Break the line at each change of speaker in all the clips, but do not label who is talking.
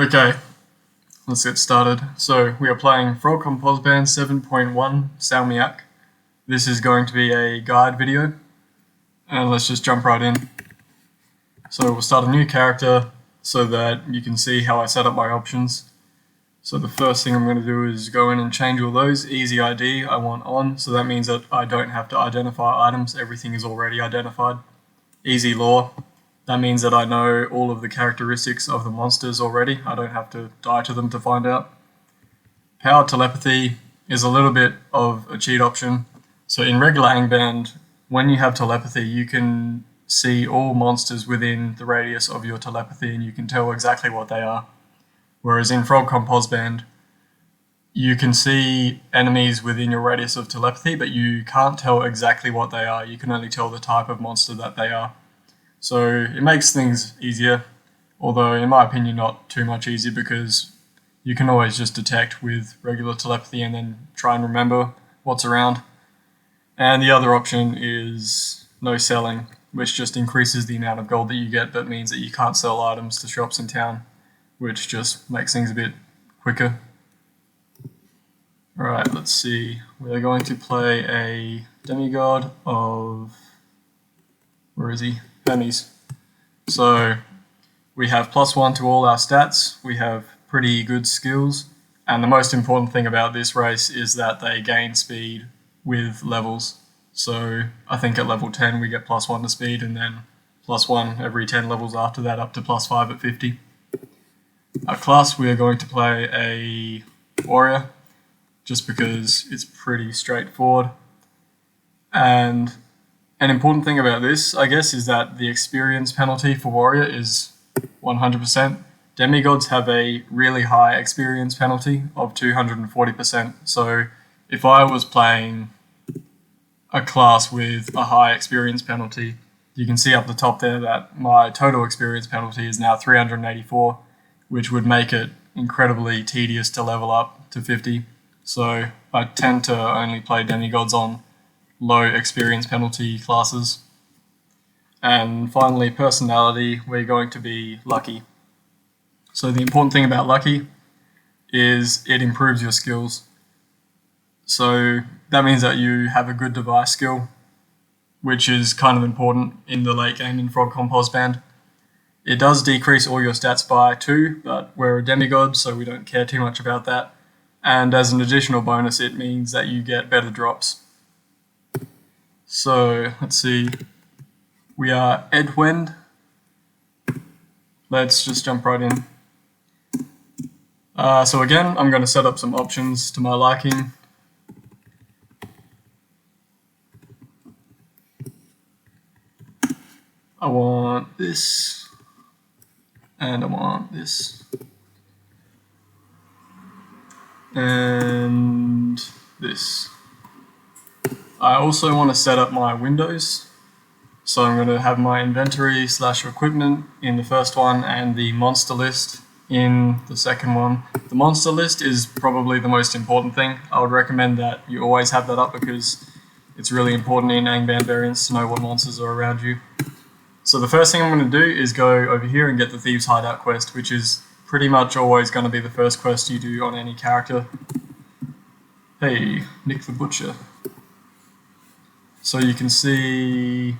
Okay, let's get started. So we are playing FrogComposband 7.1.salmiak. This is going to be a guide video, and let's just jump right in. So we'll start a new character so that you can see how I set up my options. So the first thing I'm going to do is go in and change all those. Easy ID I want on, so that means that I don't have to identify items, everything is already identified. Easy lore. That means that I know all of the characteristics of the monsters already. I don't have to die to them to find out. Powered telepathy is a little bit of a cheat option. So in regular Angband, when you have telepathy, you can see all monsters within the radius of your telepathy and you can tell exactly what they are. Whereas in FrogComposband, you can see enemies within your radius of telepathy, but you can't tell exactly what they are. You can only tell the type of monster that they are. So it makes things easier, although in my opinion not too much easier, because you can always just detect with regular telepathy and then try and remember what's around. And the other option is no selling, which just increases the amount of gold that you get, but means that you can't sell items to shops in town, which just makes things a bit quicker. Alright, let's see. We're going to play a Demigod of... where is he? Hermes. So we have +1 to all our stats, we have pretty good skills, and the most important thing about this race is that they gain speed with levels. So I think at level 10 we get +1 to speed, and then +1 every 10 levels after that, up to +5 at 50. Our class, we are going to play a warrior, just because it's pretty straightforward. And an important thing about this, I guess, is that the experience penalty for warrior is 100%. Demigods have a really high experience penalty of 240%. So if I was playing a class with a high experience penalty, you can see up the top there that my total experience penalty is now 384, which would make it incredibly tedious to level up to 50. So I tend to only play demigods on low experience penalty classes. And finally, personality, we're going to be lucky. So the important thing about lucky is it improves your skills. So that means that you have a good device skill, which is kind of important in the late game in FrogComposband. It does decrease all your stats by 2, but we're a demigod, so we don't care too much about that. And as an additional bonus, it means that you get better drops. So let's see, we are Edinburgh. Let's just jump right in. So again, I'm going to set up some options to my liking. I want this, and I want this, and this. I also want to set up my windows, so I'm going to have my inventory / equipment in the first one and the monster list in the second one. The monster list is probably the most important thing. I would recommend that you always have that up because it's really important in Angband variants to know what monsters are around you. So the first thing I'm going to do is go over here and get the Thieves hideout quest, which is pretty much always going to be the first quest you do on any character. Hey, Nick the Butcher. So you can see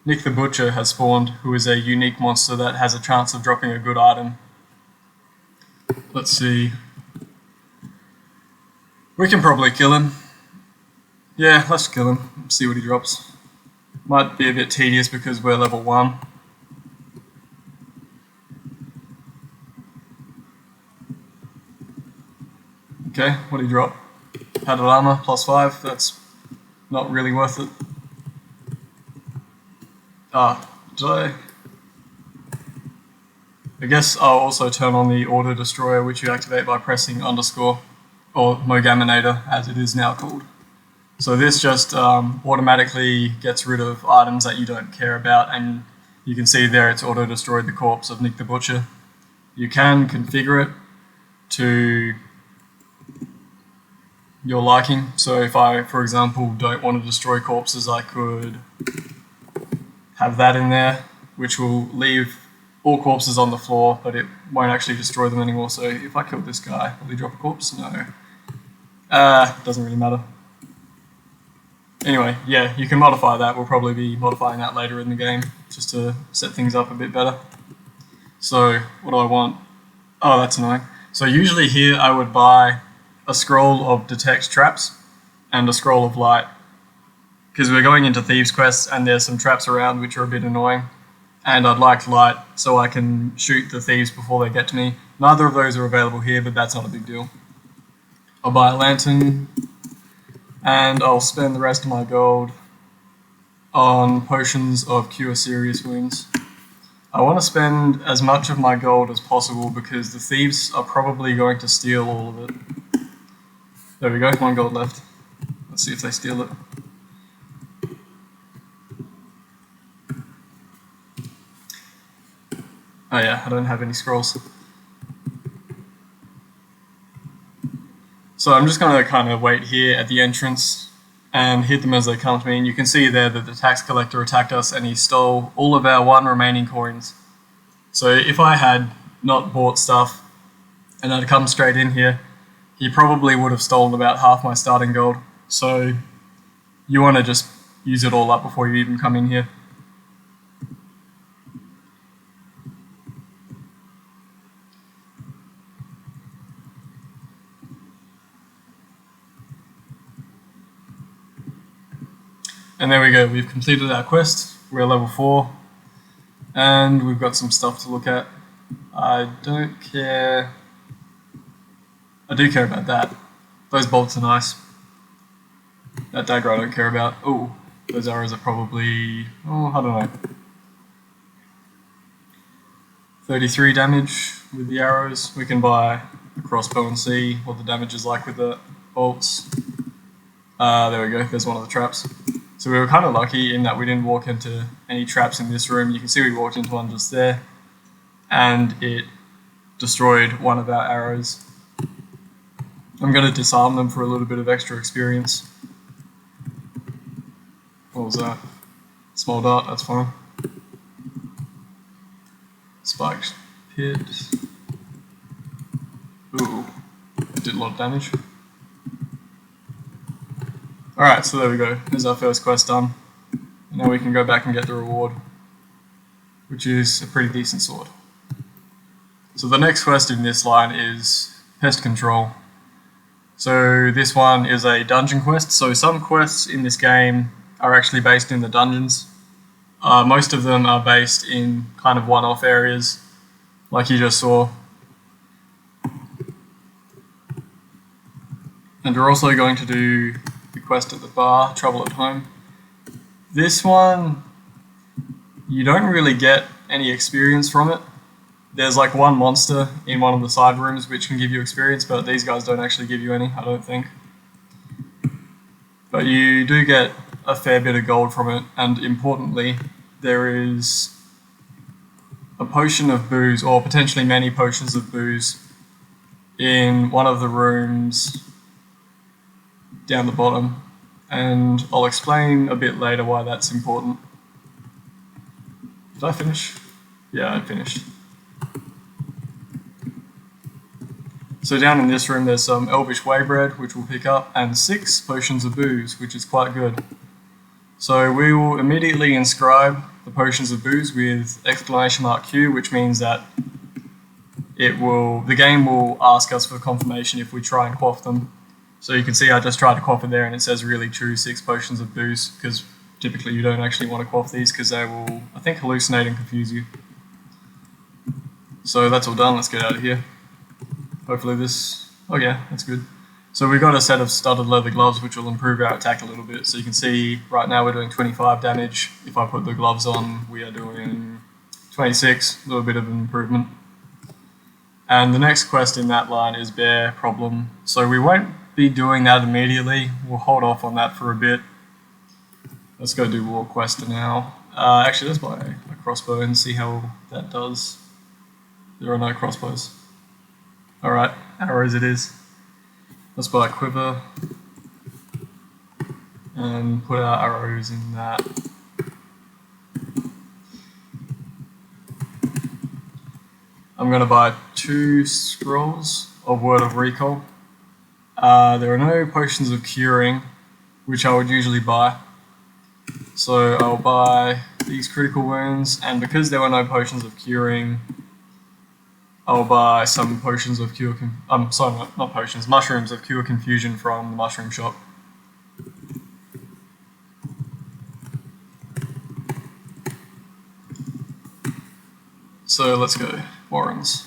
Nick the Butcher has spawned, who is a unique monster that has a chance of dropping a good item. Let's see. We can probably kill him. Yeah, let's kill him, see what he drops. Might be a bit tedious because we're level 1. Okay, what did he drop? Padded armor, +5, that's not really worth it. I guess I'll also turn on the auto destroyer, which you activate by pressing _, or Mogaminator as it is now called. So this just automatically gets rid of items that you don't care about, and you can see there it's auto destroyed the corpse of Nick the Butcher. You can configure it to your liking. So if I, for example, don't want to destroy corpses, I could have that in there, which will leave all corpses on the floor, but it won't actually destroy them anymore. So if I kill this guy, will he drop a corpse? No. Doesn't really matter. Anyway, yeah, you can modify that. We'll probably be modifying that later in the game, just to set things up a bit better. So, what do I want? Oh, that's annoying. So usually here I would buy a scroll of detect traps and a scroll of light, because we're going into Thieves quests and there's some traps around which are a bit annoying, and I'd like light so I can shoot the thieves before they get to me. Neither of those are available here, but that's not a big deal. I'll buy a lantern, and I'll spend the rest of my gold on potions of cure serious wounds. I want to spend as much of my gold as possible because the thieves are probably going to steal all of it. There we go, 1 gold left. Let's see if they steal it. Oh yeah, I don't have any scrolls. So I'm just going to kind of wait here at the entrance and hit them as they come to me. And you can see there that the tax collector attacked us and he stole all of our 1 remaining coins. So if I had not bought stuff and I'd come straight in here, he probably would have stolen about half my starting gold. So you want to just use it all up before you even come in here. And there we go, we've completed our quest. We're level 4 and we've got some stuff to look at. I don't care. I do care about that. Those bolts are nice. That dagger I don't care about. Oh, those arrows are probably, I don't know, 33 damage with the arrows. We can buy a crossbow and see what the damage is like with the bolts. There we go, there's one of the traps. So we were kind of lucky in that we didn't walk into any traps in this room. You can see we walked into one just there, and it destroyed one of our arrows. I'm going to disarm them for a little bit of extra experience. What was that? Small dart, that's fine. Spiked pit. Ooh, it did a lot of damage. Alright, so there we go. There's our first quest done. Now we can go back and get the reward, which is a pretty decent sword. So the next quest in this line is pest control. So this one is a dungeon quest. So some quests in this game are actually based in the dungeons. Most of them are based in kind of one-off areas, like you just saw. And we're also going to do the quest at the bar, Trouble at Home. This one, you don't really get any experience from it. There's like one monster in one of the side rooms which can give you experience, but these guys don't actually give you any, I don't think. But you do get a fair bit of gold from it, and importantly, there is a potion of booze, or potentially many potions of booze, in one of the rooms down the bottom, and I'll explain a bit later why that's important. Did I finish? Yeah, I finished. So down in this room there's some Elvish Waybread, which we'll pick up, and 6 potions of booze, which is quite good. So we will immediately inscribe the potions of booze with !Q, which means that the game will ask us for confirmation if we try and quaff them. So you can see I just tried to quaff it there and it says really true 6 potions of booze, because typically you don't actually want to quaff these because they will, I think, hallucinate and confuse you. So that's all done, let's get out of here. Hopefully oh yeah, that's good. So we've got a set of studded leather gloves which will improve our attack a little bit. So you can see right now we're doing 25 damage. If I put the gloves on, we are doing 26, a little bit of an improvement. And the next quest in that line is Bear Problem. So we won't be doing that immediately. We'll hold off on that for a bit. Let's go do War Quest now. Actually, let's buy a crossbow and see how that does. There are no crossbows. Alright, arrows it is. Let's buy a quiver and put our arrows in that. I'm going to buy 2 scrolls of Word of Recall. There are no potions of curing, which I would usually buy. So I'll buy these critical wounds, and because there were no potions of curing, I'll buy some potions of cure. Sorry, not potions, mushrooms of cure confusion from the mushroom shop. So let's go, Warrens.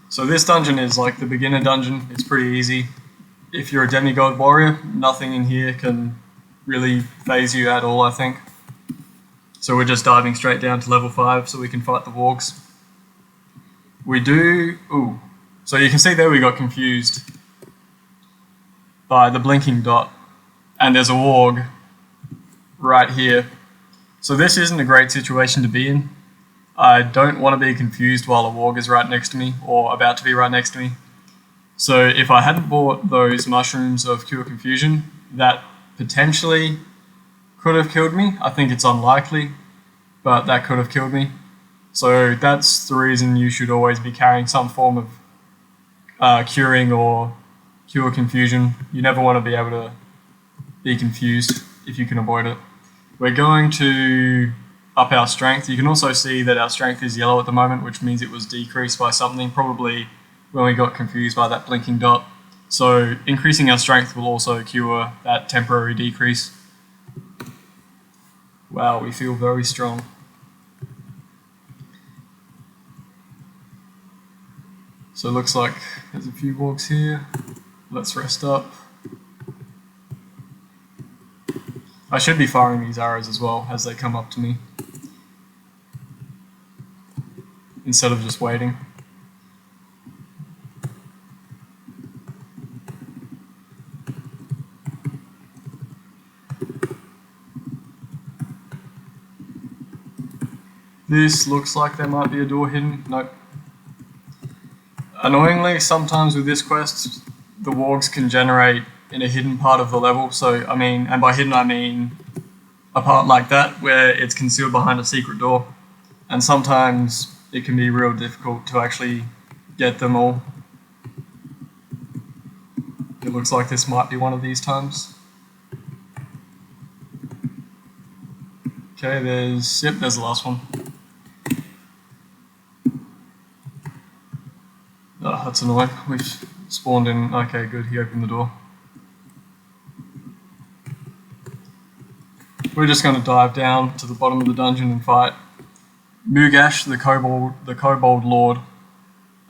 So this dungeon is like the beginner dungeon. It's pretty easy. If you're a Demigod Warrior, nothing in here can really phase you at all, I think. So we're just diving straight down to level 5 so we can fight the wargs. So you can see there we got confused by the blinking dot, and there's a warg right here. So this isn't a great situation to be in. I don't want to be confused while a warg is right next to me, or about to be right next to me. So if I hadn't bought those mushrooms of Cure Confusion, that potentially could have killed me. I think it's unlikely, but that could have killed me. So that's the reason you should always be carrying some form of curing or Cure Confusion. You never want to be able to be confused if you can avoid it. We're going to up our strength. You can also see that our strength is yellow at the moment, which means it was decreased by something, probably when we got confused by that blinking dot. So increasing our strength will also cure that temporary decrease. Wow, we feel very strong. So it looks like there's a few wargs here. Let's rest up. I should be firing these arrows as well as they come up to me, instead of just waiting. This looks like there might be a door hidden. Nope. Annoyingly, sometimes with this quest, the wargs can generate in a hidden part of the level. So, I mean, and by hidden I mean a part like that where it's concealed behind a secret door. And sometimes it can be real difficult to actually get them all. It looks like this might be one of these times. Okay, there's the last one. Oh, that's annoying. We've spawned in. Okay, good, he opened the door. We're just going to dive down to the bottom of the dungeon and fight Mugash, the Kobold Lord.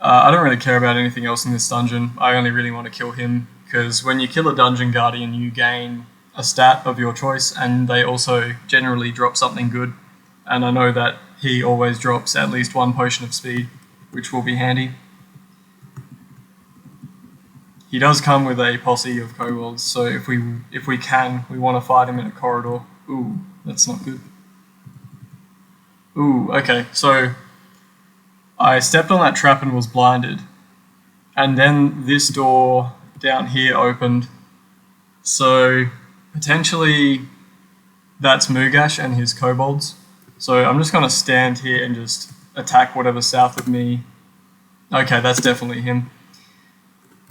I don't really care about anything else in this dungeon. I only really want to kill him, because when you kill a Dungeon Guardian, you gain a stat of your choice, and they also generally drop something good. And I know that he always drops at least 1 potion of speed, which will be handy. He does come with a posse of kobolds, so if we want to fight him in a corridor. Ooh, that's not good. Ooh, okay, so I stepped on that trap and was blinded, and then this door down here opened, so potentially that's Mugash and his kobolds. So I'm just going to stand here and just attack whatever's south of me. Okay, that's definitely him.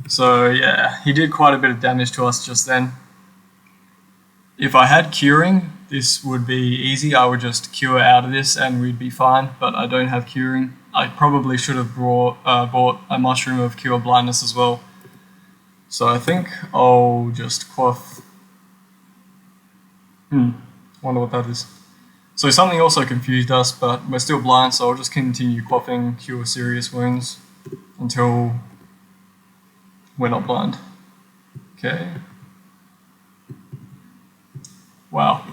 So yeah, he did quite a bit of damage to us just then. If I had curing, this would be easy. I would just cure out of this and we'd be fine, but I don't have curing. I probably should have bought a mushroom of cure blindness as well. So I think I'll just quaff. Wonder what that is. So something also confused us, but we're still blind, so I'll just continue quaffing cure serious wounds until we're not blind. Okay. Wow.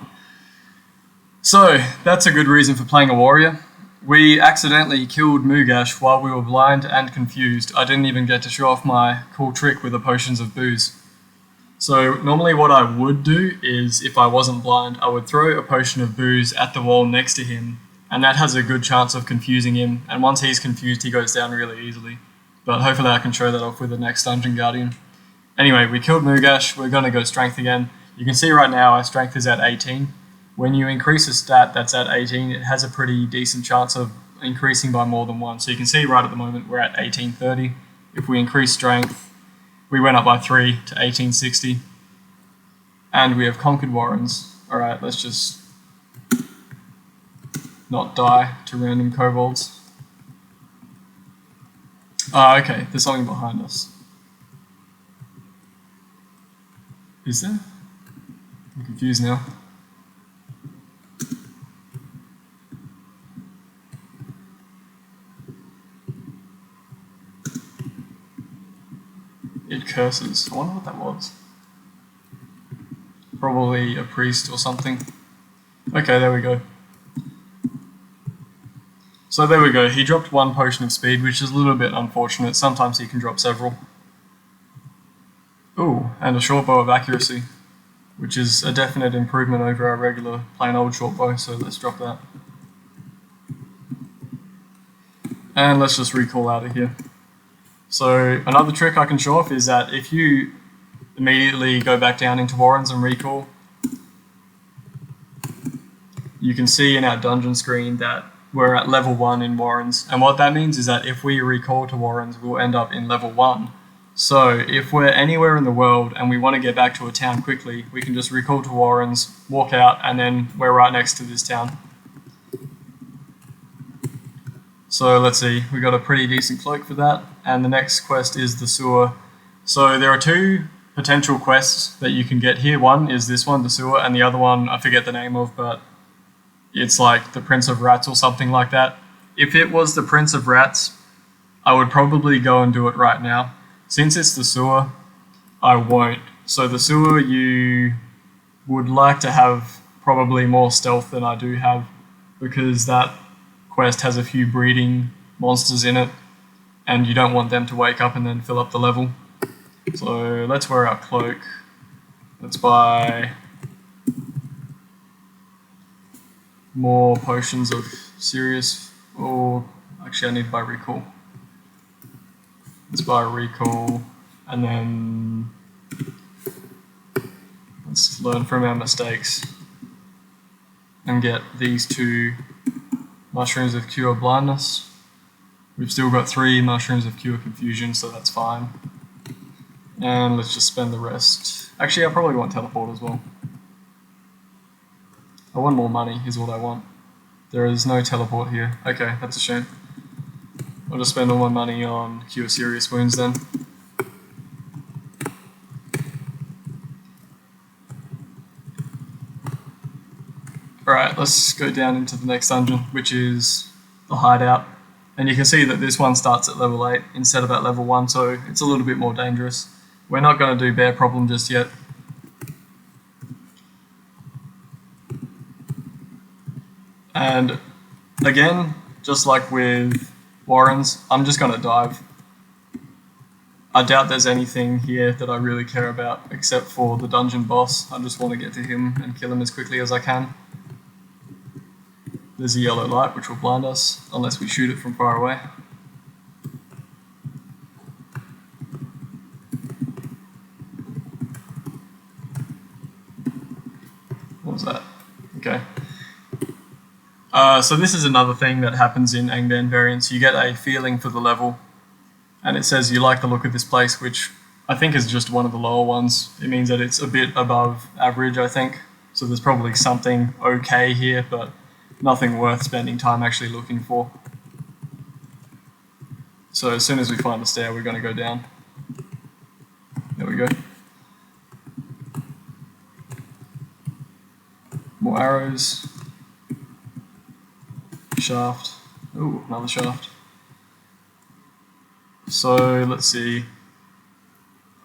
So that's a good reason for playing a warrior. We accidentally killed Mugash while we were blind and confused. I didn't even get to show off my cool trick with the potions of booze. So normally what I would do is, if I wasn't blind, I would throw a potion of booze at the wall next to him, and that has a good chance of confusing him, and once he's confused he goes down really easily. But hopefully I can show that off with the next Dungeon Guardian. Anyway, we killed Mugash, we're going to go strength again. You can see right now our strength is at 18. when you increase a stat that's at 18, it has a pretty decent chance of increasing by more than 1. So you can see right at the moment we're at 1830. If we increase strength, we went up by 3 to 1860. And we have conquered Warrens. Alright, let's just not die to random kobolds. Ah, okay, there's something behind us. Is there? I'm confused now. It curses. I wonder what that was. Probably a priest or something. Okay, there we go. So there we go. He dropped 1 potion of speed, which is a little bit unfortunate. Sometimes he can drop several. Ooh, and a short bow of accuracy, which is a definite improvement over our regular plain old short bow, so let's drop that. And let's just recall out of here. So another trick I can show off is that if you immediately go back down into Warrens and recall, you can see in our dungeon screen that we're at level 1 in Warrens, and what that means is that if we recall to Warrens, we'll end up in level 1. So if we're anywhere in the world and we want to get back to a town quickly, we can just recall to Warrens, walk out, and then we're right next to this town. So let's see, we got a pretty decent cloak for that, and the next quest is the sewer. So there are 2 potential quests that you can get here. One is this one, the sewer, and the other one I forget the name of, but it's like the Prince of Rats or something like that. If it was the Prince of Rats, I would probably go and do it right now. Since it's the sewer, I won't. So the sewer, you would like to have probably more stealth than I do have, because that quest has a few breeding monsters in it, and you don't want them to wake up and then fill up the level. So let's wear our cloak. Let's buy more potions of serious, or actually I need to buy recall. Let's buy a recall, and then let's learn from our mistakes and get these 2 mushrooms of cure blindness. We've still got 3 mushrooms of cure confusion, so that's fine. And let's just spend the rest. Actually, I probably want teleport as well. I want more money, is what I want. There is no teleport here. Okay, that's a shame. I'll just spend all my money on cure serious wounds then. Alright, let's go down into the next dungeon, which is the hideout. And you can see that this one starts at level 8 instead of at level 1, so it's a little bit more dangerous. We're not going to do bear problem just yet. And again, just like with Warrens, I'm just going to dive. I doubt there's anything here that I really care about except for the dungeon boss. I just want to get to him and kill him as quickly as I can. There's a yellow light which will blind us unless we shoot it from far away. What was that? Okay. So this is another thing that happens in Angband variants. You get a feeling for the level, and it says you like the look of this place, which I think is just one of the lower ones. It means that it's a bit above average, I think. So there's probably something okay here, but nothing worth spending time actually looking for. So as soon as we find the stair, we're going to go down. There we go. More arrows. Shaft. Ooh, another shaft. So let's see.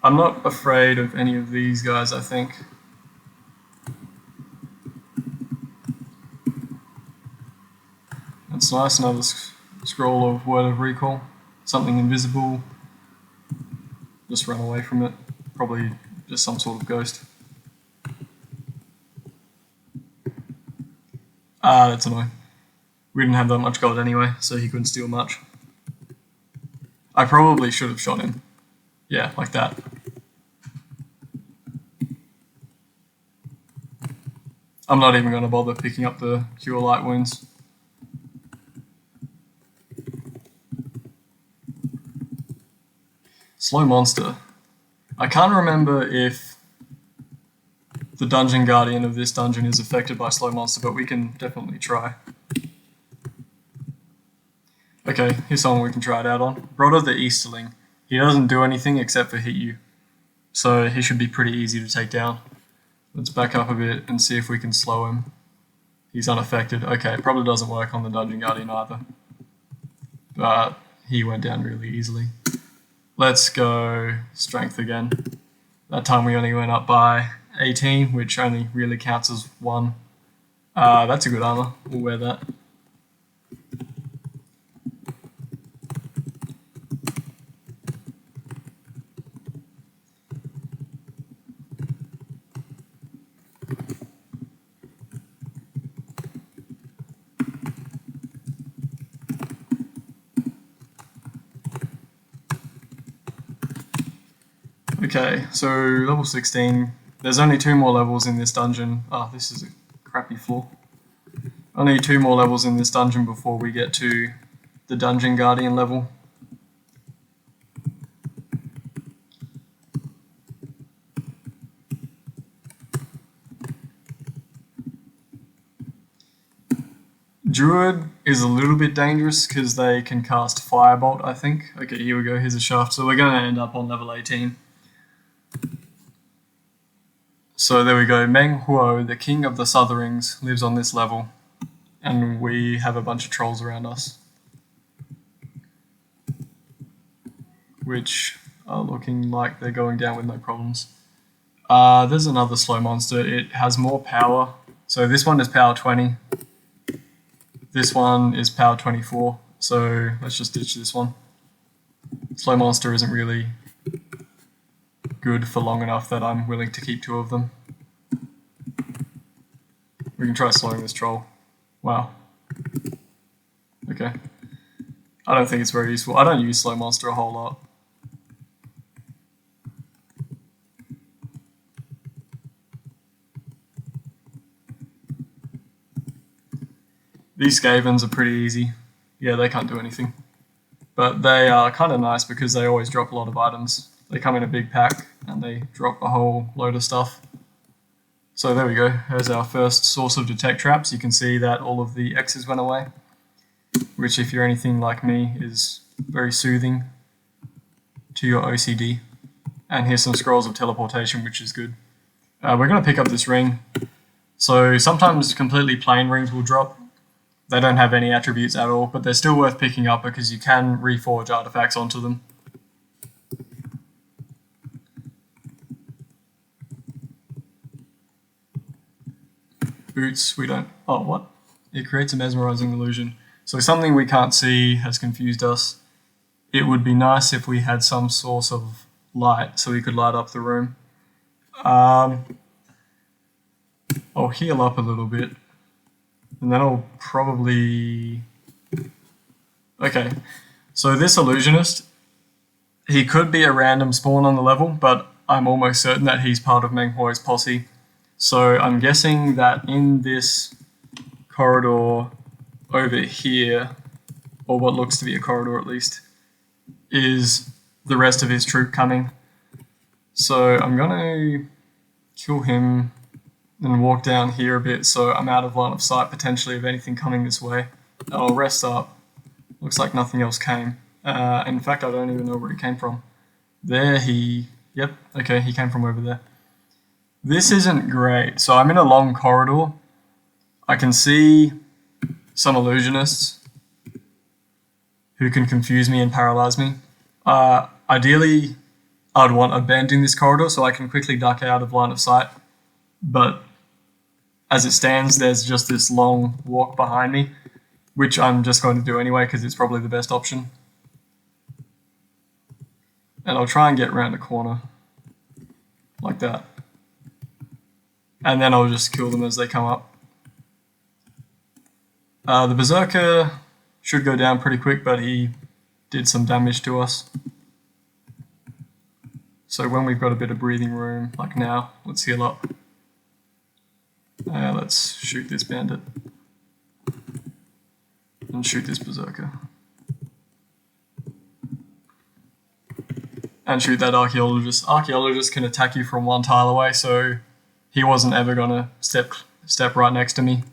I'm not afraid of any of these guys, I think. That's nice, another scroll of word of recall. Something invisible. Just run away from it. Probably just some sort of ghost. Ah, that's annoying. We didn't have that much gold anyway, so he couldn't steal much. I probably should have shot him. Yeah, like that. I'm not even going to bother picking up the Cure Light Wounds. Slow monster. I can't remember if the Dungeon Guardian of this dungeon is affected by slow monster, but we can definitely try. Okay, here's someone we can try it out on. Brother the Easterling. He doesn't do anything except for hit you, so he should be pretty easy to take down. Let's back up a bit and see if we can slow him. He's unaffected. Okay, it probably doesn't work on the Dungeon Guardian either, but he went down really easily. Let's go strength again. That time we only went up by 18, which only really counts as 1. That's a good armor. We'll wear that. Okay, so level 16. There's only 2 more levels in this dungeon. Oh, this is a crappy floor. Only 2 more levels in this dungeon before we get to the Dungeon Guardian level. Druid is a little bit dangerous because they can cast Firebolt, I think. Okay, here we go, here's a shaft. So we're going to end up on level 18. So there we go, Meng Huo, the king of the Southerings, lives on this level, and we have a bunch of trolls around us, which are looking like they're going down with no problems. There's another slow monster. It has more power. So this one is power 20. This one is power 24. So let's just ditch this one. Slow monster isn't really good for long enough that I'm willing to keep 2 of them. We can try slowing this troll. Wow. Okay. I don't think it's very useful. I don't use slow monster a whole lot. These Skavens are pretty easy. Yeah, they can't do anything. But they are kind of nice because they always drop a lot of items. They come in a big pack and they drop a whole load of stuff. So there we go, there's our first source of detect traps. You can see that all of the X's went away, which if you're anything like me is very soothing to your OCD. And here's some scrolls of teleportation, which is good. We're going to pick up this ring. So sometimes completely plain rings will drop. They don't have any attributes at all, but they're still worth picking up because you can reforge artifacts onto them. Boots, we don't... Oh, what? It creates a mesmerizing illusion. So something we can't see has confused us. It would be nice if we had some source of light so we could light up the room. I'll heal up a little bit. And then I'll probably... Okay, so this illusionist, he could be a random spawn on the level, but I'm almost certain that he's part of Meng Huo's posse. So I'm guessing that in this corridor over here, or what looks to be a corridor at least, is the rest of his troop coming. So I'm going to kill him and walk down here a bit so I'm out of line of sight potentially of anything coming this way. I'll rest up. Looks like nothing else came. In fact, I don't even know where he came from. There he... Yep, okay, he came from over there. This isn't great. So I'm in a long corridor. I can see some illusionists who can confuse me and paralyze me. Ideally, I'd want a bend in this corridor so I can quickly duck out of line of sight. But as it stands, there's just this long walk behind me, which I'm just going to do anyway because it's probably the best option. And I'll try and get around a corner like that. And then I'll just kill them as they come up. The Berserker should go down pretty quick, but he did some damage to us. So when we've got a bit of breathing room, like now, let's heal up. Let's shoot this bandit. And shoot this berserker. And shoot that archaeologist. Archaeologist can attack you from 1 tile away, so he wasn't ever gonna step right next to me.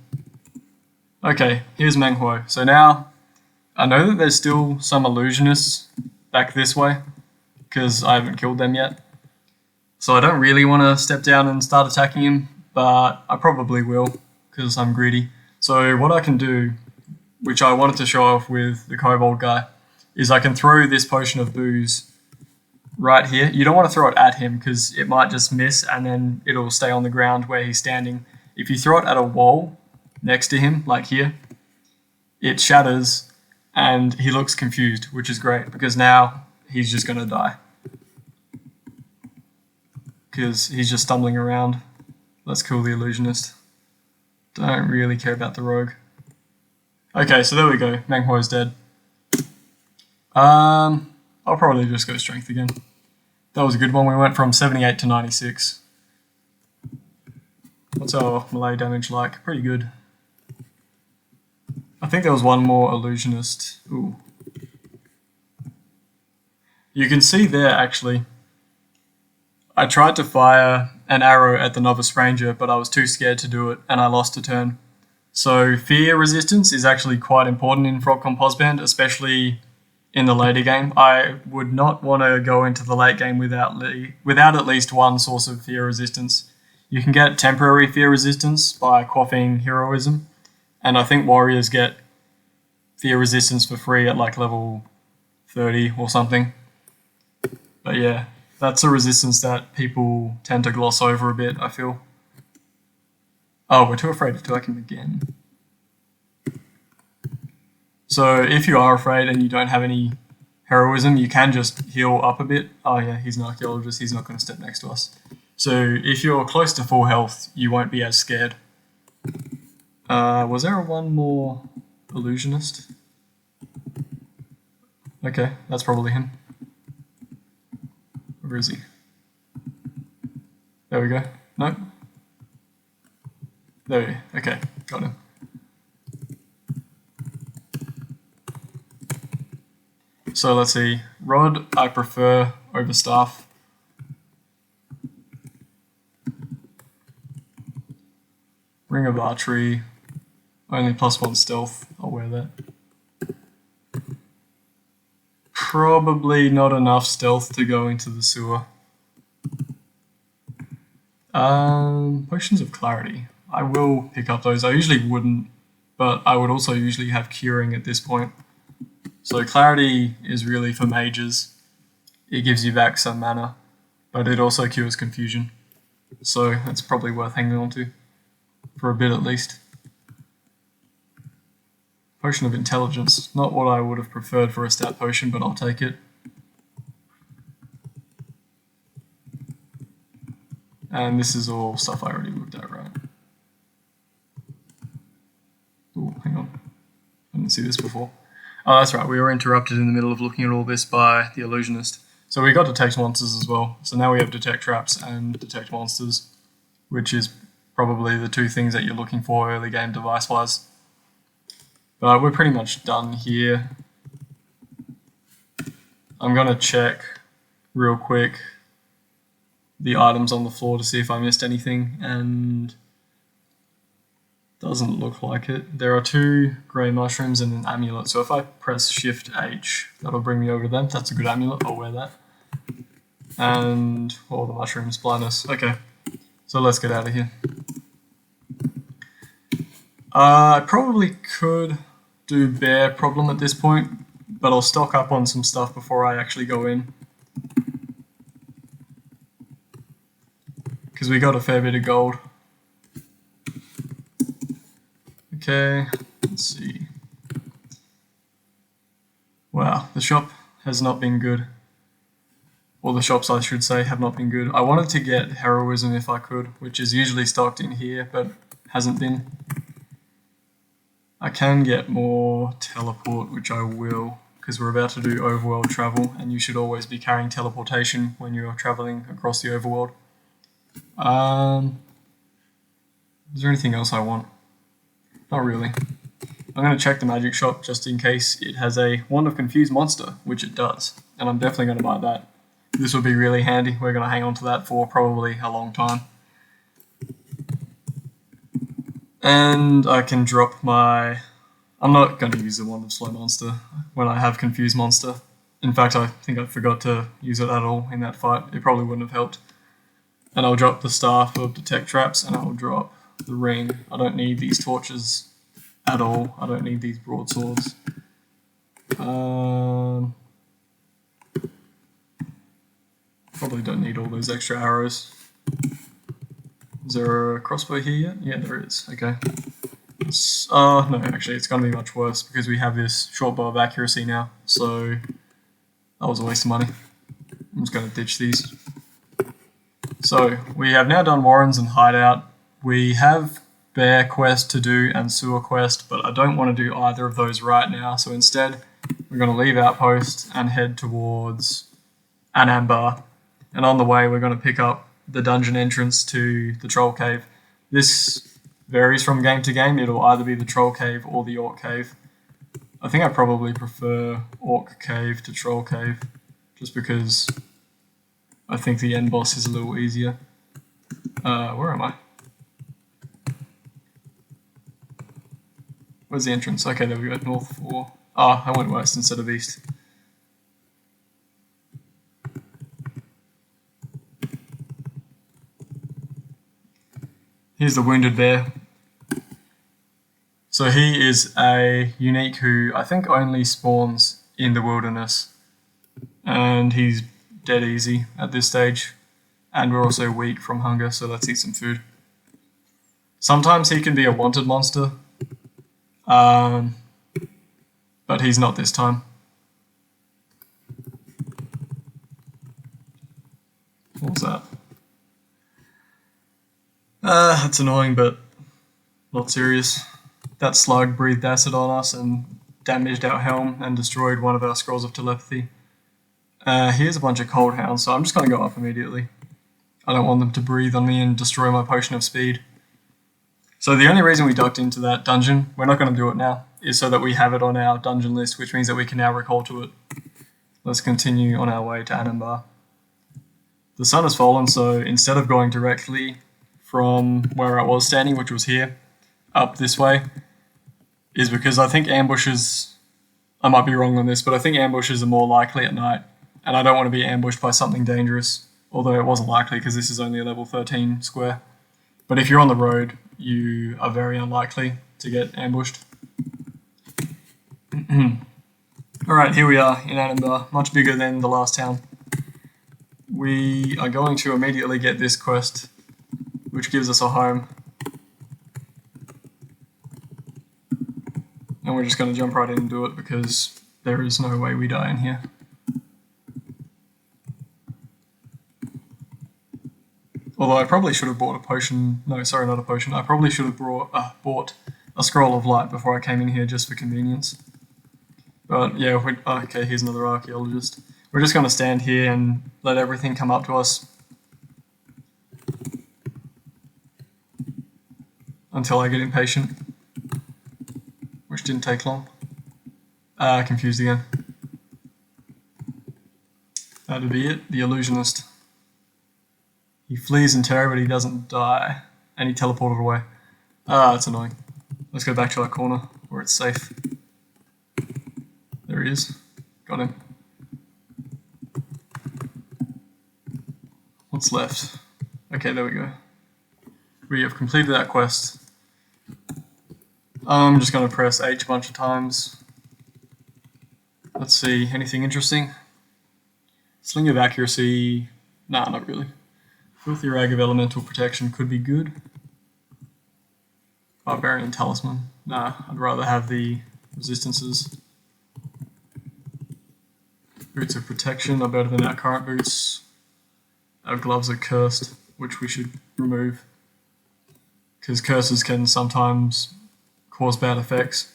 Okay, here's Meng Huo. So now, I know that there's still some illusionists back this way, because I haven't killed them yet. So I don't really want to step down and start attacking him, but I probably will, because I'm greedy. So what I can do, which I wanted to show off with the kobold guy, is I can throw this potion of booze right here. You don't want to throw it at him, because it might just miss, and then it'll stay on the ground where he's standing. If you throw it at a wall next to him, like here, it shatters, and he looks confused, which is great, because now he's just going to die. Because he's just stumbling around. Let's kill the illusionist. Don't really care about the rogue. Okay, so there we go. Meng Huo's dead. I'll probably just go strength again. That was a good one. We went from 78 to 96. What's our melee damage like? Pretty good. I think there was one more illusionist. Ooh. You can see there, actually, I tried to fire an arrow at the novice ranger, but I was too scared to do it, and I lost a turn. So fear resistance is actually quite important in FrogComposband, especially in the later game. I would not want to go into the late game without at least one source of fear resistance. You can get temporary fear resistance by quaffing heroism, and I think warriors get fear resistance for free at like level 30 or something. But yeah, that's a resistance that people tend to gloss over a bit, I feel. Oh, we're too afraid to attack him again. So if you are afraid and you don't have any heroism, you can just heal up a bit. Oh yeah, he's an archaeologist, he's not going to step next to us. So if you're close to full health, you won't be as scared. Was there one more illusionist? Okay, that's probably him. Where is he? There we go. Nope. There we go. Okay, got him. So let's see. Rod, I prefer over staff. Ring of Archery, only +1 stealth. I'll wear that. Probably not enough stealth to go into the sewer. Potions of Clarity. I will pick up those. I usually wouldn't, but I would also usually have curing at this point. So Clarity is really for mages. It gives you back some mana, but it also cures confusion. So that's probably worth hanging on to, for a bit at least. Potion of Intelligence. Not what I would have preferred for a stat potion, but I'll take it. And this is all stuff I already looked at, right? Oh, hang on. I didn't see this before. Oh, that's right. We were interrupted in the middle of looking at all this by the illusionist. So we got detect monsters as well. So now we have detect traps and detect monsters, which is probably the two things that you're looking for early game device-wise. But we're pretty much done here. I'm going to check real quick the items on the floor to see if I missed anything, and doesn't look like it. There are 2 grey mushrooms and an amulet, so if I press Shift H, that'll bring me over to them. That's a good amulet, I'll wear that. And, oh, the mushrooms, blindness. Okay, so let's get out of here. I probably could do bear problem at this point, but I'll stock up on some stuff before I actually go in. Because we got a fair bit of gold. Okay, let's see. Wow, the shop has not been good. Or the shops, I should say, have not been good. I wanted to get heroism if I could, which is usually stocked in here, but hasn't been. I can get more teleport, which I will, because we're about to do overworld travel, and you should always be carrying teleportation when you're traveling across the overworld. Is there anything else I want? Not really. I'm going to check the magic shop just in case it has a Wand of Confused monster, which it does. And I'm definitely going to buy that. This will be really handy. We're going to hang on to that for probably a long time. And I can drop my... I'm not going to use the Wand of Slow monster when I have Confused monster. In fact, I think I forgot to use it at all in that fight. It probably wouldn't have helped. And I'll drop the Staff of Detect Traps, and I'll drop the Ring. I don't need these torches at all. I don't need these broadswords. Probably don't need all those extra arrows. Is there a crossbow here yet? Yeah, there is. Okay. No, actually, it's going to be much worse because we have this short bow of accuracy now. So that was a waste of money. I'm just going to ditch these. So we have now done Warrens and Hideout. We have Bear Quest to do and Sewer Quest, but I don't want to do either of those right now. So instead, we're going to leave Outpost and head towards Angband. And on the way, we're going to pick up the dungeon entrance to the Troll Cave. This varies from game to game. It'll either be the Troll Cave or the Orc Cave. I think I probably prefer Orc Cave to Troll Cave, just because I think the end boss is a little easier. Where am I? Where's the entrance? Okay, there we go, north 4. Ah, I went west instead of east. Here's the Wounded Bear. So he is a unique who I think only spawns in the wilderness. And he's dead easy at this stage. And we're also weak from hunger, so let's eat some food. Sometimes he can be a wanted monster. But he's not this time. What was that? That's annoying, but not serious. That slug breathed acid on us and damaged our helm and destroyed one of our scrolls of telepathy. Here's a bunch of cold hounds, so I'm just going to go up immediately. I don't want them to breathe on me and destroy my potion of speed. So the only reason we ducked into that dungeon, we're not going to do it now, is so that we have it on our dungeon list, which means that we can now recall to it. Let's continue on our way to Edinburgh. The sun has fallen, so instead of going directly from where I was standing, which was here, up this way, is because I think ambushes, I might be wrong on this, but I think ambushes are more likely at night, and I don't want to be ambushed by something dangerous, although it wasn't likely because this is only a level 13 square. But if you're on the road, you are very unlikely to get ambushed. Alright, here we are in Edinburgh, much bigger than the last town. We are going to immediately get this quest, which gives us a home. And we're just going to jump right in and do it because there is no way we die in here. Although I probably should have bought a potion. No, sorry, not a potion. I probably should have bought a scroll of light before I came in here just for convenience. But yeah, okay, here's another archaeologist. We're just going to stand here and let everything come up to us until I get impatient, which didn't take long. Confused again. That'd be it, the illusionist. He flees in terror, but he doesn't die, and he teleported away. That's annoying. Let's go back to our corner where it's safe. There he is. Got him. What's left? Okay, there we go. We have completed that quest. I'm just going to press H a bunch of times. Let's see, anything interesting? Sling of accuracy. Nah, not really. Filthy Rag of Elemental Protection could be good. Barbarian Talisman. Nah, I'd rather have the resistances. Boots of Protection are better than our current boots. Our gloves are cursed, which we should remove, because curses can sometimes cause bad effects.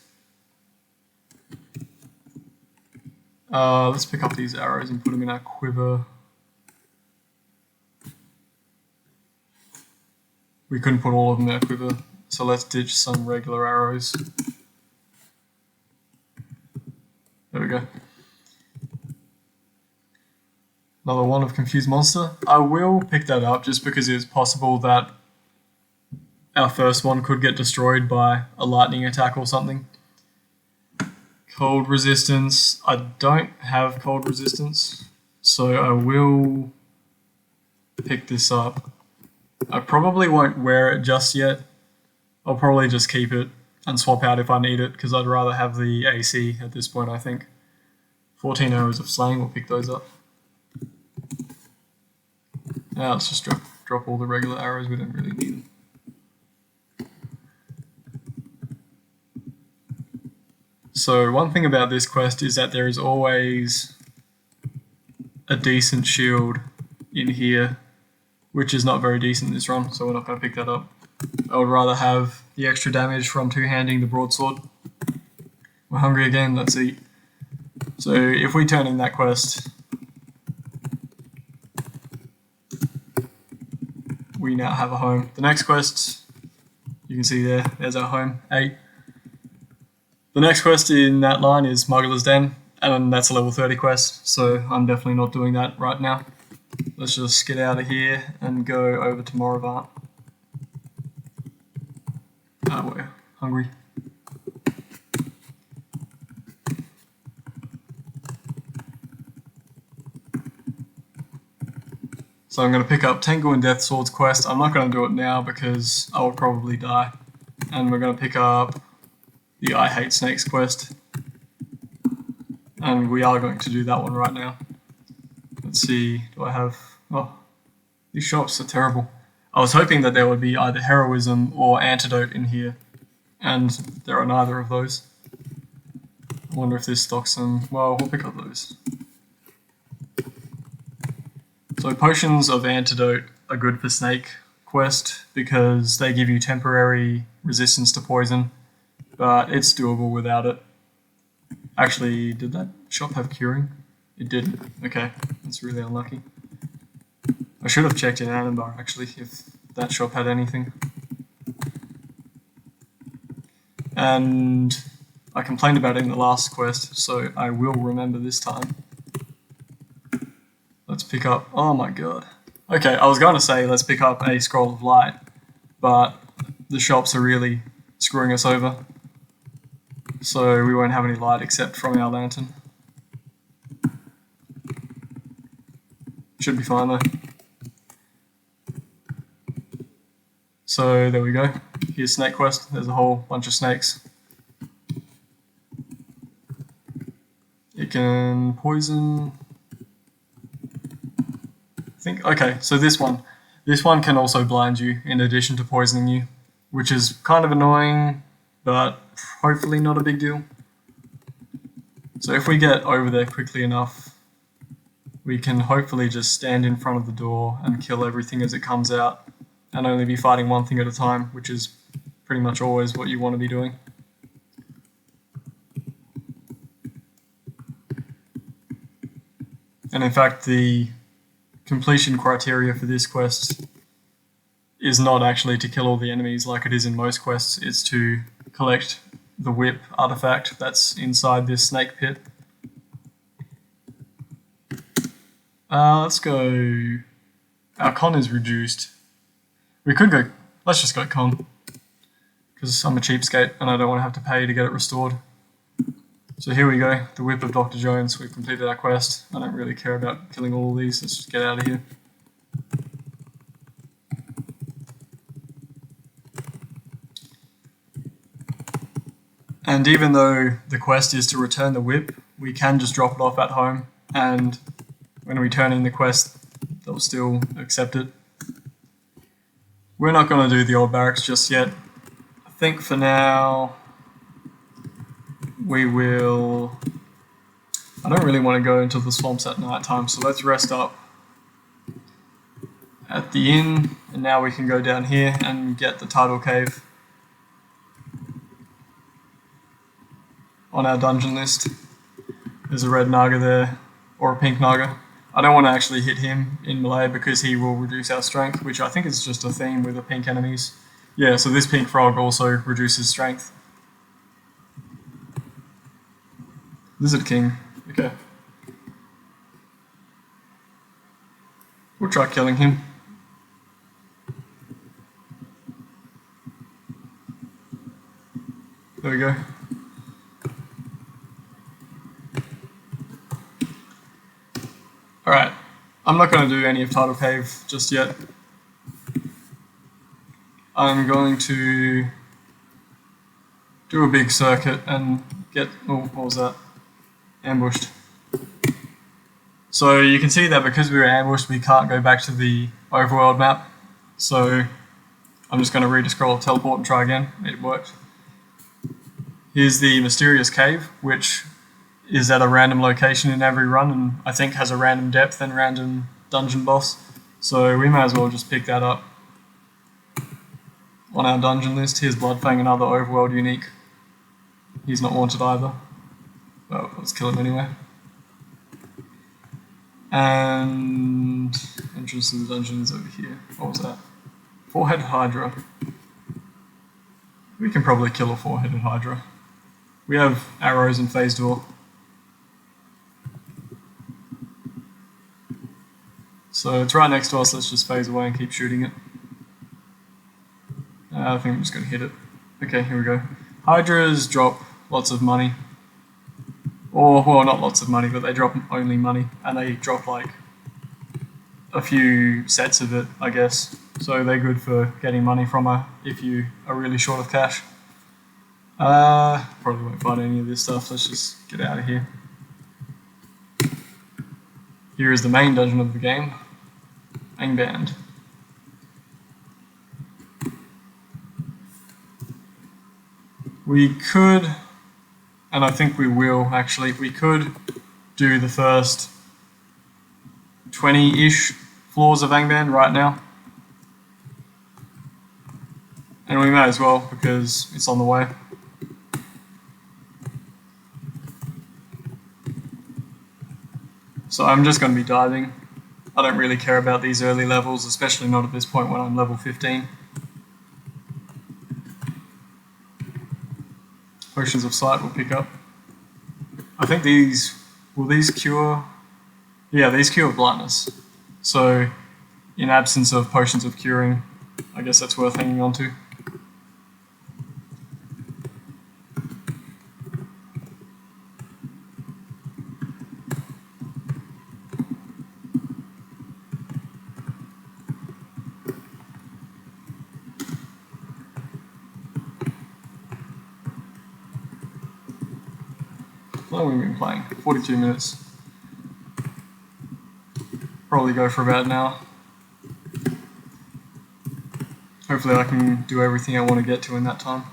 Let's pick up these arrows and put them in our quiver. we couldn't put all of them in our quiver, so let's ditch some regular arrows. There we go. Another one of Confused Monster. I will pick that up just because it's possible that our first one could get destroyed by a lightning attack or something. Cold resistance. I don't have cold resistance, so I will pick this up. I probably won't wear it just yet. I'll probably just keep it and swap out if I need it, because I'd rather have the AC at this point, I think. 14 arrows of slaying, we'll pick those up. Now let's just drop all the regular arrows, we don't really need them. So one thing about this quest is that there is always a decent shield in here, which is not very decent this run, so we're not going to pick that up. I would rather have the extra damage from two-handing the broadsword. We're hungry again, let's eat. So if we turn in that quest, we now have a home. The next quest, you can see there's our home, 8. The next quest in that line is Smuggler's Den, and that's a level 30 quest, so I'm definitely not doing that right now. Let's just get out of here and go over to Morivant. We're hungry. So I'm going to pick up Tengu and Death Sword's quest. I'm not going to do it now because I will probably die. And we're going to pick up the I Hate Snakes quest. And we are going to do that one right now. Let's see, do I have... Oh, these shops are terrible. I was hoping that there would be either Heroism or Antidote in here. And there are neither of those. I wonder if this stocks some... Well, we'll pick up those. So potions of Antidote are good for Snake quest because they give you temporary resistance to poison, but it's doable without it. Actually, did that shop have curing? It didn't. Okay, that's really unlucky. I should have checked in Edinburgh actually if that shop had anything. And I complained about it in the last quest, so I will remember this time. Let's pick up... Oh my god. Okay, I was going to say let's pick up a Scroll of Light, but the shops are really screwing us over. So we won't have any light except from our lantern. Should be fine though. So there we go. Here's Snake Quest. There's a whole bunch of snakes. It can poison... Okay, so this one can also blind you in addition to poisoning you, which is kind of annoying, but hopefully not a big deal. So if we get over there quickly enough, we can hopefully just stand in front of the door and kill everything as it comes out, and only be fighting one thing at a time, which is pretty much always what you want to be doing. And in fact, the completion criteria for this quest is not actually to kill all the enemies like it is in most quests, it's to collect the whip artifact that's inside this snake pit. Let's go... Our con is reduced. We could go... Let's just go con, because I'm a cheapskate and I don't want to have to pay to get it restored. So here we go, the Whip of Dr. Jones. We've completed our quest. I don't really care about killing all of these. Let's just get out of here. And even though the quest is to return the whip, we can just drop it off at home, and when we turn in the quest, they'll still accept it. We're not going to do the old barracks just yet. I think for now... we will... I don't really want to go into the swamps at night time, so let's rest up at the inn, and now we can go down here and get the tidal cave on our dungeon list. There's a red naga there, or a pink naga. I don't want to actually hit him in melee because he will reduce our strength, which I think is just a theme with the pink enemies. Yeah, so this pink frog also reduces strength. Lizard King, okay. We'll try killing him. There we go. Alright, I'm not going to do any of Tidal Cave just yet. I'm going to do a big circuit and get... oh, what was that? Ambushed. So you can see that because we were ambushed, we can't go back to the overworld map. So I'm just going to read a scroll, teleport and try again. It worked. Here's the mysterious cave, which is at a random location in every run and I think has a random depth and random dungeon boss. So we may as well just pick that up on our dungeon list. Here's Bloodfang, another overworld unique. He's not wanted either. Well, let's kill him anyway. And entrance to the dungeon is over here. What was that? Four-headed Hydra. We can probably kill a four-headed Hydra. We have arrows and phase door. So it's right next to us, let's just phase away and keep shooting it. I think I'm just going to hit it. Okay, here we go. Hydras drop lots of money. Or, well, not lots of money, but they drop only money. And they drop like a few sets of it, I guess. So they're good for getting money from her if you are really short of cash. Probably won't find any of this stuff, let's just get out of here. Here is the main dungeon of the game, Angband. We could, and I think we will actually, we could do the first 20-ish floors of Angband right now. And we may as well because it's on the way. So I'm just going to be diving. I don't really care about these early levels, especially not at this point when I'm level 15. Potions of Sight will pick up. I think these, will these cure? Yeah, these cure blindness. So in absence of potions of curing, I guess that's worth hanging on to. How long have we been playing? 42 minutes. Probably go for about an hour. Hopefully I can do everything I want to get to in that time.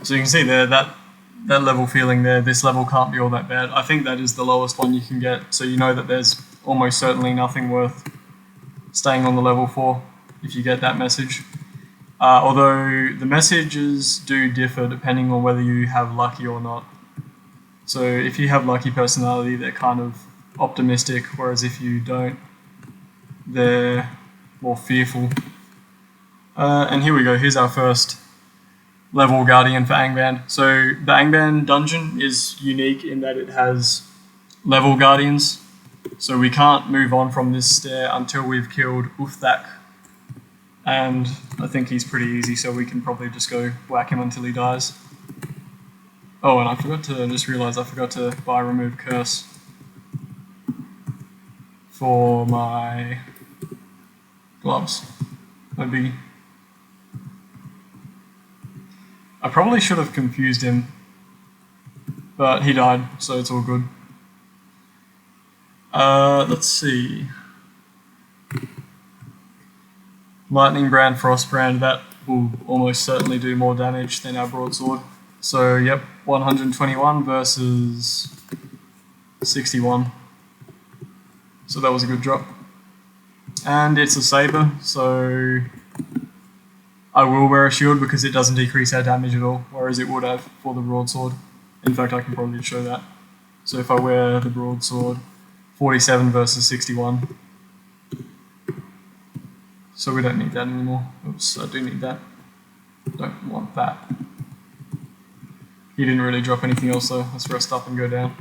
So you can see there that level feeling there, this level can't be all that bad. I think that is the lowest one you can get, so you know that there's almost certainly nothing worth staying on the level for if you get that message. Although the messages do differ depending on whether you have lucky or not. So if you have lucky personality, they're kind of optimistic, whereas if you don't, they're more fearful. And here we go, here's our first level guardian for Angband. So the Angband dungeon is unique in that it has level guardians. So we can't move on from this stair until we've killed Uthak. And I think he's pretty easy, so we can probably just go whack him until he dies. Oh, and I just realised I forgot to buy remove curse for my gloves. No biggie. I probably should have confused him, but he died, so it's all good. Let's see. Lightning Brand, Frost Brand, that will almost certainly do more damage than our broadsword. So, yep, 121 versus 61. So that was a good drop. And it's a saber, so I will wear a shield because it doesn't decrease our damage at all, whereas it would have for the broadsword. In fact, I can probably show that. So if I wear the broadsword, 47 versus 61. So we don't need that anymore. Oops, I do need that. Don't want that. He didn't really drop anything else though. Let's rest up and go down.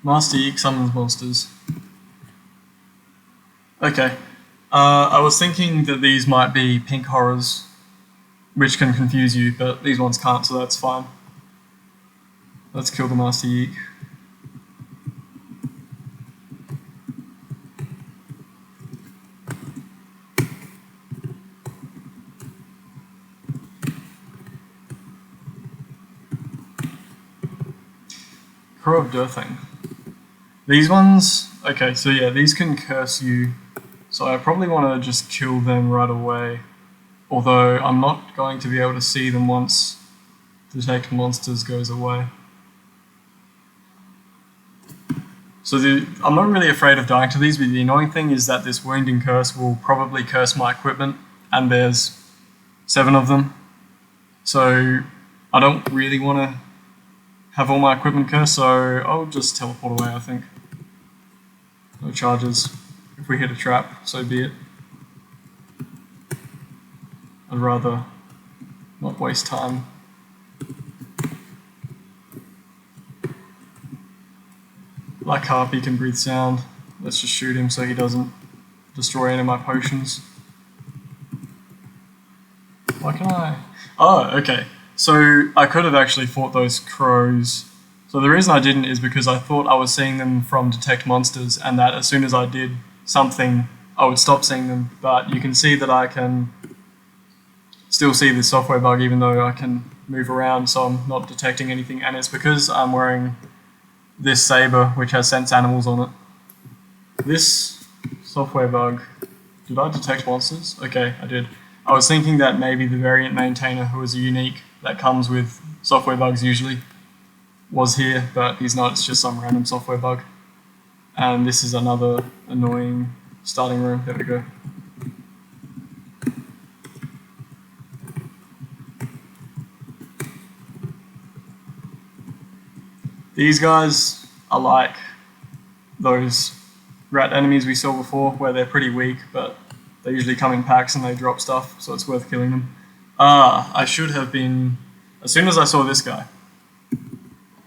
Master Yeek summons monsters. Okay. I was thinking that these might be pink horrors, which can confuse you, but these ones can't, so that's fine. Let's kill the Master Yeek. Crow of Dirthing. These ones, okay, so yeah, these can curse you, so I probably want to just kill them right away, although I'm not going to be able to see them once Detect Monsters goes away. So I'm not really afraid of dying to these, but the annoying thing is that this Wounding Curse will probably curse my equipment, and there's 7 of them, so I don't really want to have all my equipment cursed, so I'll just teleport away, I think. No charges. If we hit a trap, so be it. I'd rather not waste time. Black Harpy can breathe sound. Let's just shoot him so he doesn't destroy any of my potions. Why can I? Oh, okay. So I could have actually fought those crows. So the reason I didn't is because I thought I was seeing them from Detect Monsters, and that as soon as I did something, I would stop seeing them. But you can see that I can still see this software bug even though I can move around, so I'm not detecting anything. And it's because I'm wearing this saber, which has sense animals on it. This software bug, did I detect monsters? Okay, I did. I was thinking that maybe the variant maintainer, who is a unique that comes with software bugs usually, was here, but he's not. It's just some random software bug. And this is another annoying starting room. There we go. These guys are like those rat enemies we saw before, where they're pretty weak, but they usually come in packs and they drop stuff, so it's worth killing them. I should have been... As soon as I saw this guy,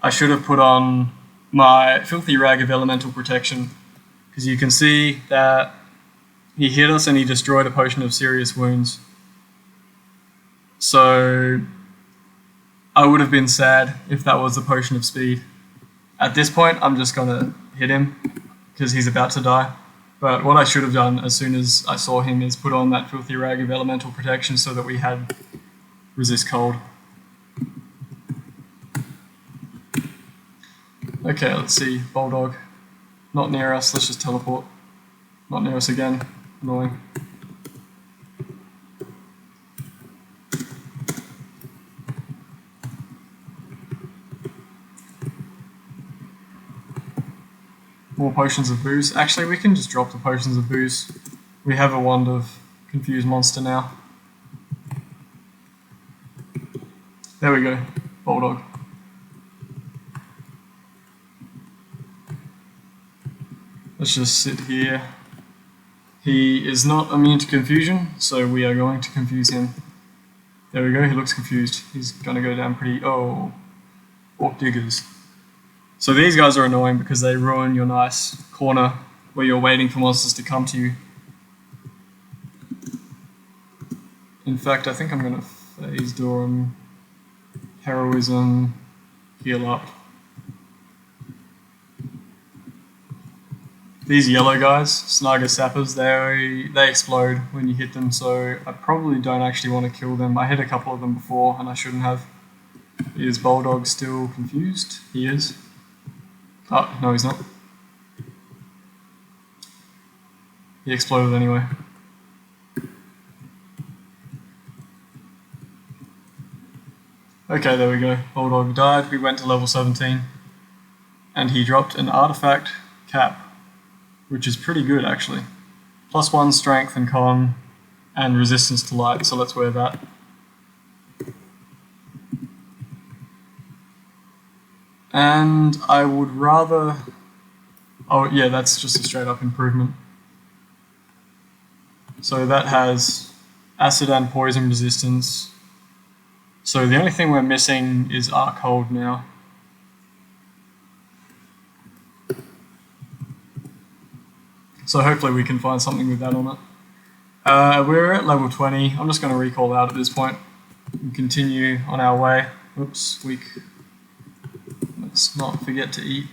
I should have put on my Filthy Rag of Elemental Protection, because you can see that he hit us and he destroyed a potion of serious wounds. So I would have been sad if that was a potion of speed. At this point, I'm just going to hit him, because he's about to die. But what I should have done as soon as I saw him is put on that Filthy Rag of Elemental Protection so that we had resist cold. Okay, let's see. Bulldog. Not near us, let's just teleport. Not near us again. Annoying. More potions of booze. Actually, we can just drop the potions of booze. We have a wand of confused monster now. There we go. Bulldog. Let's just sit here. He is not immune to confusion, so we are going to confuse him. There we go, he looks confused. He's going to go down pretty... Oh, Orc Diggers. So these guys are annoying because they ruin your nice corner where you're waiting for monsters to come to you. In fact, I think I'm going to phase Durham, Heroism, heal up. These yellow guys, Snaga Sappers, they explode when you hit them, so I probably don't actually want to kill them. I hit a couple of them before and I shouldn't have. Is Bulldog still confused? He is. Oh, no he's not. He exploded anyway. Okay, there we go. Bulldog died, we went to level 17. And he dropped an artifact cap, which is pretty good actually. +1 strength and con, and resistance to light, so let's wear that. And I would rather... Oh yeah, that's just a straight up improvement. So that has acid and poison resistance. So the only thing we're missing is Arc Hold now. So hopefully we can find something with that on it. We're at level 20. I'm just going to recall out at this point and continue on our way. Oops, weak. Let's not forget to eat.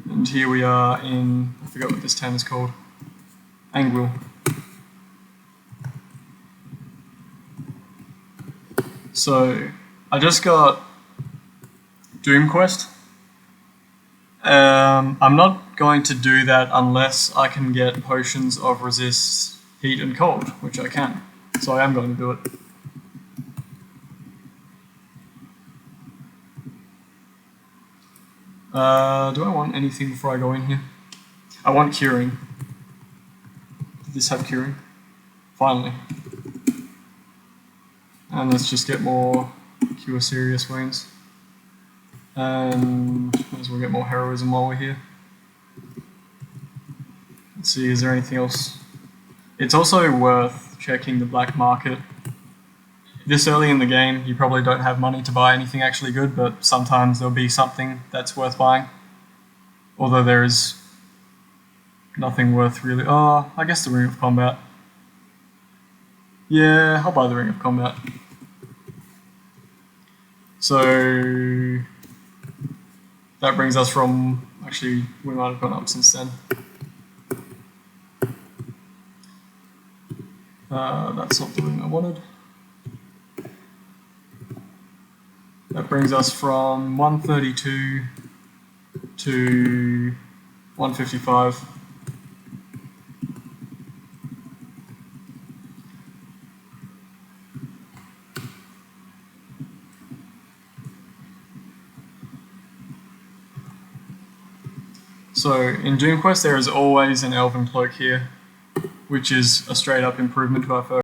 And here we are in, I forgot what this town is called, Angband. So I just got Doom Quest. I'm not going to do that unless I can get potions of resist heat and cold, which I can. So I am going to do it. Do I want anything before I go in here? I want curing. Did this have curing? Finally. And let's just get more cure serious wounds. And might as well get more heroism while we're here. Let's see, is there anything else? It's also worth checking the black market. This early in the game, you probably don't have money to buy anything actually good, but sometimes there'll be something that's worth buying. Although there is nothing worth really... Oh, I guess the Ring of Combat. Yeah, I'll buy the Ring of Combat. So that brings us from... Actually, we might have gone up since then. That's not the ring I wanted. That brings us from 132 to 155. So in Doom Quest there is always an Elven Cloak here, which is a straight up improvement to our first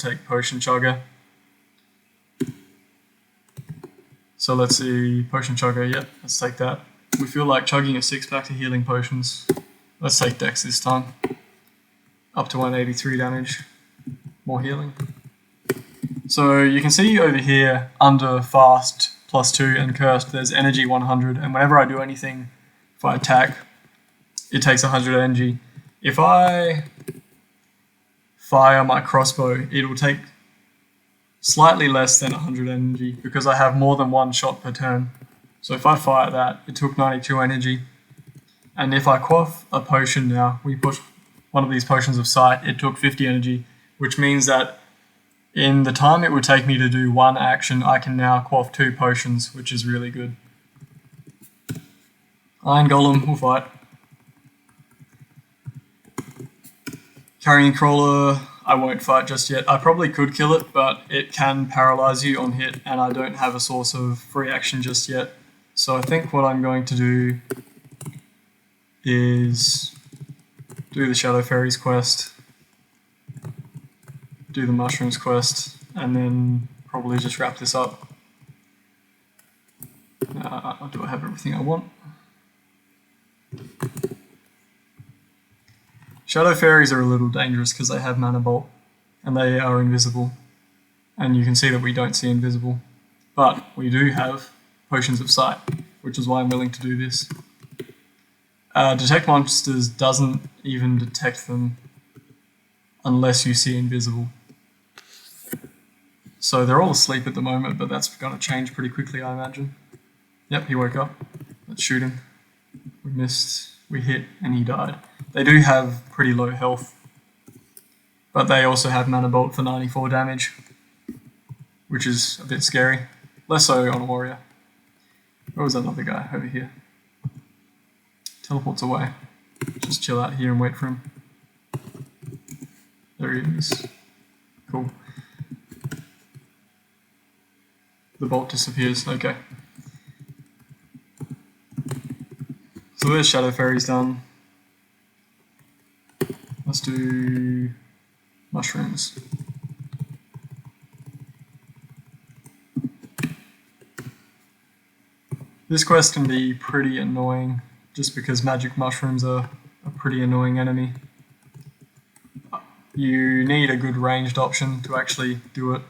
take Potion Chugger. So let's see, Potion Chugger, yep, let's take that. We feel like chugging a 6-pack of healing potions. Let's take Dex this time. Up to 183 damage. More healing. So you can see over here, under Fast, +2, and Cursed, there's Energy 100, and whenever I do anything, if I attack, it takes 100 energy. If I fire my crossbow, it'll take slightly less than 100 energy, because I have more than one shot per turn. So if I fire that, it took 92 energy. And if I quaff a potion now, we push one of these potions of sight, it took 50 energy, which means that in the time it would take me to do one action, I can now quaff 2 potions, which is really good. Iron Golem will fight. Carrying Crawler, I won't fight just yet. I probably could kill it, but it can paralyze you on hit, and I don't have a source of free action just yet. So I think what I'm going to do is do the Shadow Fairies quest, do the Mushrooms quest, and then probably just wrap this up. Do I have everything I want? Shadow Fairies are a little dangerous because they have Mana Bolt, and they are invisible. And you can see that we don't see invisible. But we do have Potions of Sight, which is why I'm willing to do this. Detect monsters doesn't even detect them unless you see invisible. So they're all asleep at the moment, but that's going to change pretty quickly, I imagine. Yep, he woke up. Let's shoot him. We missed, we hit, and he died. They do have pretty low health, but they also have Mana Bolt for 94 damage, which is a bit scary. Less so on a warrior. Where was that other guy? Over here. Teleports away. Just chill out here and wait for him. There he is. Cool. The bolt disappears. Okay. So there's Shadow Fairies done. Let's do mushrooms. This quest can be pretty annoying just because magic mushrooms are a pretty annoying enemy. You need a good ranged option to actually do it,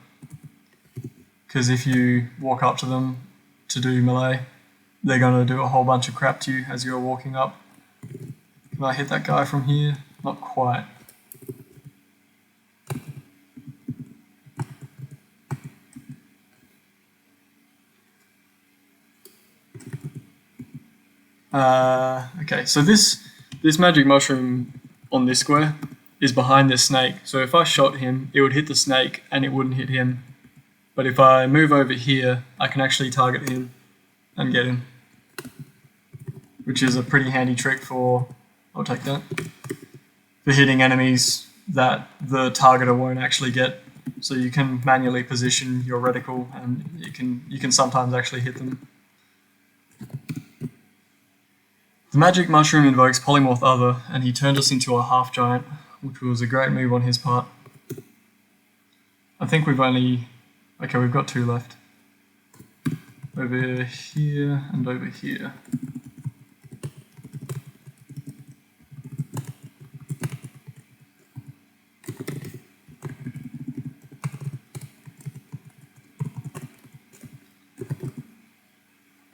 because if you walk up to them to do melee, they're going to do a whole bunch of crap to you as you're walking up. Can I hit that guy from here? Not quite. Okay, so this magic mushroom on this square is behind this snake. So if I shot him, it would hit the snake and it wouldn't hit him. But if I move over here, I can actually target him and get him, which is a pretty handy trick for, I'll take that, for hitting enemies that the targeter won't actually get. So you can manually position your reticle and you can sometimes actually hit them. The magic mushroom invokes Polymorph Other, and he turned us into a half giant, which was a great move on his part. I think we've only... Okay, we've got 2 left. Over here and over here.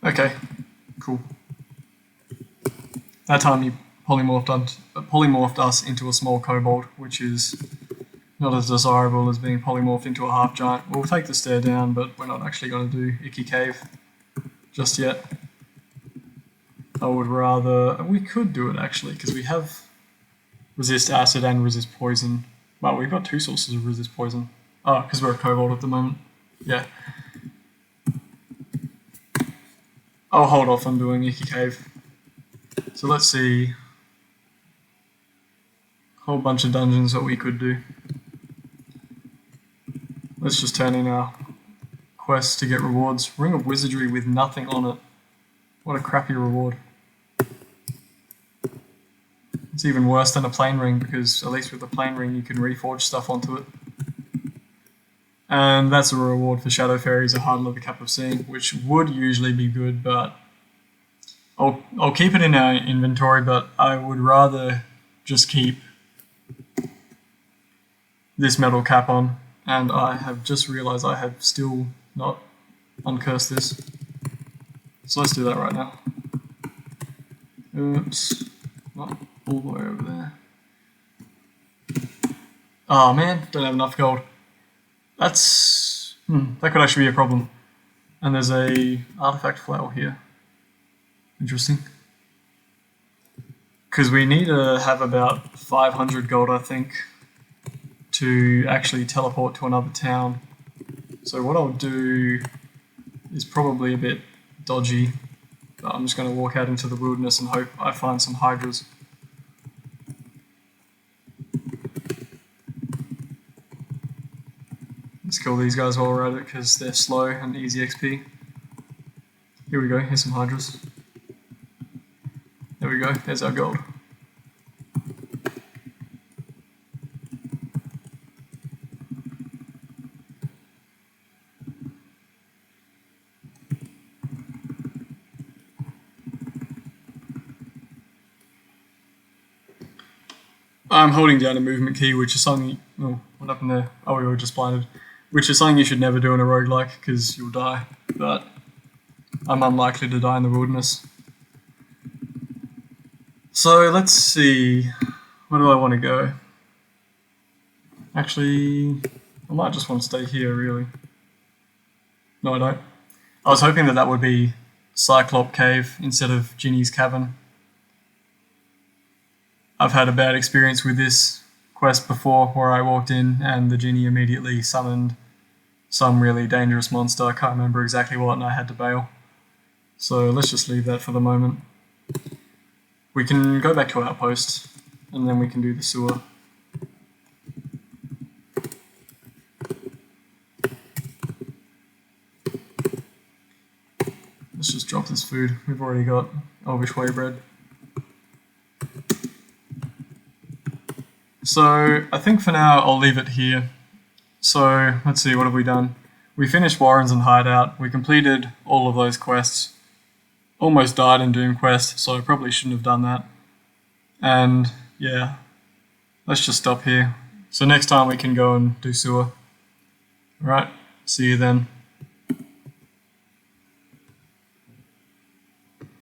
Okay, cool. That time he polymorphed us into a small kobold, which is not as desirable as being polymorphed into a half giant. We'll take the stair down, but we're not actually going to do Icky Cave just yet. I would rather... We could do it actually, because we have resist acid and resist poison. Well, we've got 2 sources of resist poison. Oh, because we're a kobold at the moment. Yeah. I'll hold off on doing Icky Cave. So let's see, a whole bunch of dungeons that we could do. Let's just turn in our quests to get rewards. Ring of Wizardry with nothing on it. What a crappy reward. It's even worse than a plain ring, because at least with the plain ring you can reforge stuff onto it. And that's a reward for Shadow Fairies, a Hardened Leather Cup of Seeing, which would usually be good, but I'll keep it in our inventory, but I would rather just keep this metal cap on. And I have just realized I have still not uncursed this. So let's do that right now. Oops, not all the way over there. Oh man, don't have enough gold. That's that could actually be a problem. And there's a artifact flower here. Interesting. Because we need to have about 500 gold, I think, to actually teleport to another town. So what I'll do is probably a bit dodgy. But I'm just going to walk out into the wilderness and hope I find some hydras. Let's kill these guys while we're at it because they're slow and easy XP. Here we go, here's some hydras. There we go, there's our gold. I'm holding down a movement key, which is something... Oh, what happened there? Oh, we were just blinded. Which is something you should never do in a roguelike, because you'll die. But I'm unlikely to die in the wilderness. So, let's see... Where do I want to go? Actually, I might just want to stay here, really. No, I don't. I was hoping that that would be Cyclop Cave instead of Ginny's Cavern. I've had a bad experience with this quest before where I walked in and the genie immediately summoned some really dangerous monster. I can't remember exactly what and I had to bail. So let's just leave that for the moment. We can go back to our outpost and then we can do the sewer. Let's just drop this food. We've already got Elvish Way bread. So I think for now I'll leave it here. So let's see, what have we done? We finished Warrens and Hideout. We completed all of those quests. Almost died in Doom Quest, so I probably shouldn't have done that. And yeah, let's just stop here. So next time we can go and do sewer. Alright, see you then.